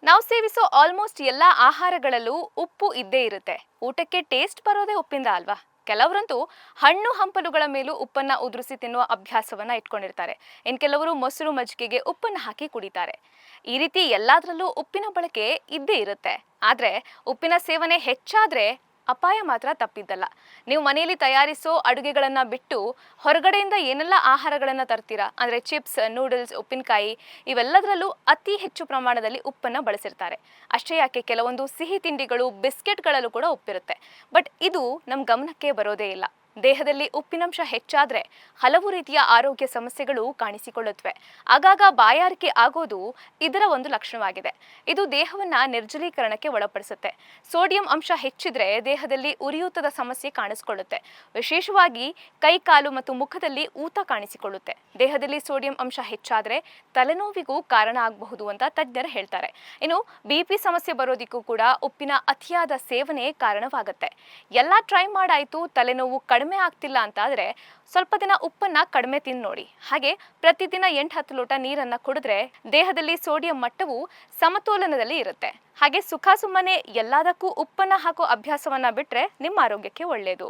ನಾವು ಸೇವಿಸೋ ಆಲ್ಮೋಸ್ಟ್ ಎಲ್ಲ ಆಹಾರಗಳಲ್ಲೂ ಉಪ್ಪು ಇದ್ದೇ ಇರುತ್ತೆ. ಊಟಕ್ಕೆ ಟೇಸ್ಟ್ ಬರೋದೇ ಉಪ್ಪಿಂದ ಅಲ್ವಾ? ಕೆಲವರಂತೂ ಹಣ್ಣು ಹಂಪಲುಗಳ ಮೇಲೂ ಉಪ್ಪನ್ನ ಉದುರಿಸಿ ತಿನ್ನುವ ಅಭ್ಯಾಸವನ್ನ ಇಟ್ಕೊಂಡಿರ್ತಾರೆ. ಕೆಲವರು ಮೊಸರು ಮಜ್ಜಿಗೆಗೆ ಉಪ್ಪನ್ನ ಹಾಕಿ ಕುಡಿತಾರೆ. ಈ ರೀತಿ ಎಲ್ಲದರಲ್ಲೂ ಉಪ್ಪಿನ ಬಳಕೆ ಇದ್ದೇ ಇರುತ್ತೆ. ಆದ್ರೆ ಉಪ್ಪಿನ ಸೇವನೆ ಹೆಚ್ಚಾದ್ರೆ ಅಪಾಯ ಮಾತ್ರ ತಪ್ಪಿದ್ದಲ್ಲ. ನೀವು ಮನೆಯಲ್ಲಿ ತಯಾರಿಸೋ ಅಡುಗೆಗಳನ್ನ ಬಿಟ್ಟು ಹೊರಗಡೆಯಿಂದ ಏನೆಲ್ಲ ಆಹಾರಗಳನ್ನ ತರ್ತೀರಾ ಅಂದ್ರೆ ಚಿಪ್ಸ್, ನೂಡಲ್ಸ್, ಉಪ್ಪಿನಕಾಯಿ ಇವೆಲ್ಲದರಲ್ಲೂ ಅತಿ ಹೆಚ್ಚು ಪ್ರಮಾಣದಲ್ಲಿ ಉಪ್ಪನ್ನ ಬಳಸಿರ್ತಾರೆ. ಅಷ್ಟೇ ಯಾಕೆ, ಕೆಲವೊಂದು ಸಿಹಿ ತಿಂಡಿಗಳು, ಬಿಸ್ಕೆಟ್ಗಳಲ್ಲೂ ಕೂಡ ಉಪ್ಪಿರುತ್ತೆ. ಬಟ್ ಇದು ನಮ್ಮ ಗಮನಕ್ಕೆ ಬರೋದೇ ಇಲ್ಲ. ದೇಹದಲ್ಲಿ ಉಪ್ಪಿನಂಶ ಹೆಚ್ಚಾದ್ರೆ ಹಲವು ರೀತಿಯ ಆರೋಗ್ಯ ಸಮಸ್ಯೆಗಳು ಕಾಣಿಸಿಕೊಳ್ಳುತ್ತವೆ. ಆಗಾಗ ಬಾಯಾರಿಕೆ ಆಗೋದು ಇದರ ಒಂದು ಲಕ್ಷಣವಾಗಿದೆ. ಇದು ದೇಹವನ್ನ ನಿರ್ಜಲೀಕರಣಕ್ಕೆ ಒಳಪಡಿಸುತ್ತೆ. ಸೋಡಿಯಂ ಅಂಶ ಹೆಚ್ಚಿದ್ರೆ ದೇಹದಲ್ಲಿ ಉರಿಯೂತದ ಸಮಸ್ಯೆ ಕಾಣಿಸಿಕೊಳ್ಳುತ್ತೆ. ವಿಶೇಷವಾಗಿ ಕೈ, ಕಾಲು ಮತ್ತು ಮುಖದಲ್ಲಿ ಊತ ಕಾಣಿಸಿಕೊಳ್ಳುತ್ತೆ. ದೇಹದಲ್ಲಿ ಸೋಡಿಯಂ ಅಂಶ ಹೆಚ್ಚಾದ್ರೆ ತಲೆನೋವಿಗೂ ಕಾರಣ ಆಗಬಹುದು ಅಂತ ತಜ್ಞರು ಹೇಳ್ತಾರೆ. ಇನ್ನು BP ಸಮಸ್ಯೆ ಬರೋದಿಕ್ಕೂ ಕೂಡ ಉಪ್ಪಿನ ಅತಿಯಾದ ಸೇವನೆ ಕಾರಣವಾಗುತ್ತೆ. ಎಲ್ಲ ಟ್ರೈ ಮಾಡಾಯ್ತು, ತಲೆನೋವು ಕಡಿಮೆ ಆಗ್ತಿಲ್ಲ ಅಂತಾದ್ರೆ ಸ್ವಲ್ಪ ದಿನ ಉಪ್ಪನ್ನ ಕಡಿಮೆ ತಿಂದು ನೋಡಿ. ಹಾಗೆ ಪ್ರತಿದಿನ 8-10 ಲೋಟ ನೀರನ್ನ ಕುಡಿದ್ರೆ ದೇಹದಲ್ಲಿ ಸೋಡಿಯಂ ಮಟ್ಟವು ಸಮತೋಲನದಲ್ಲಿ ಇರುತ್ತೆ. ಹಾಗೆ ಸುಖ ಸುಮ್ಮನೆ ಎಲ್ಲದಕ್ಕೂ ಉಪ್ಪನ್ನ ಹಾಕೋ ಅಭ್ಯಾಸವನ್ನ ಬಿಟ್ರೆ ನಿಮ್ಮ ಆರೋಗ್ಯಕ್ಕೆ ಒಳ್ಳೆಯದು.